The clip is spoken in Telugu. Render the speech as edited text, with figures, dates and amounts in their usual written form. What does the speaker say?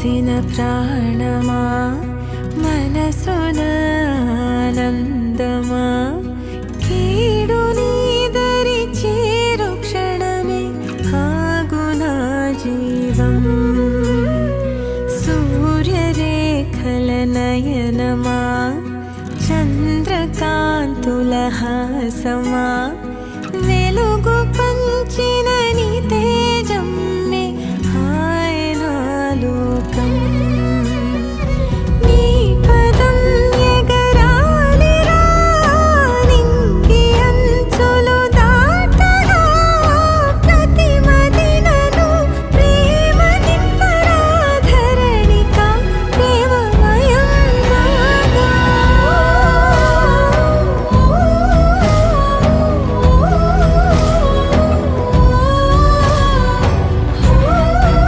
పోసిన ప్రాణమా మనసున ఆనందమా కీడు నీదరి చేరు క్షణమే ఆగునా జీవం సూర్యరేఖల నయనమా చంద్రకాంతుల హాసమా వెలుగు పంచే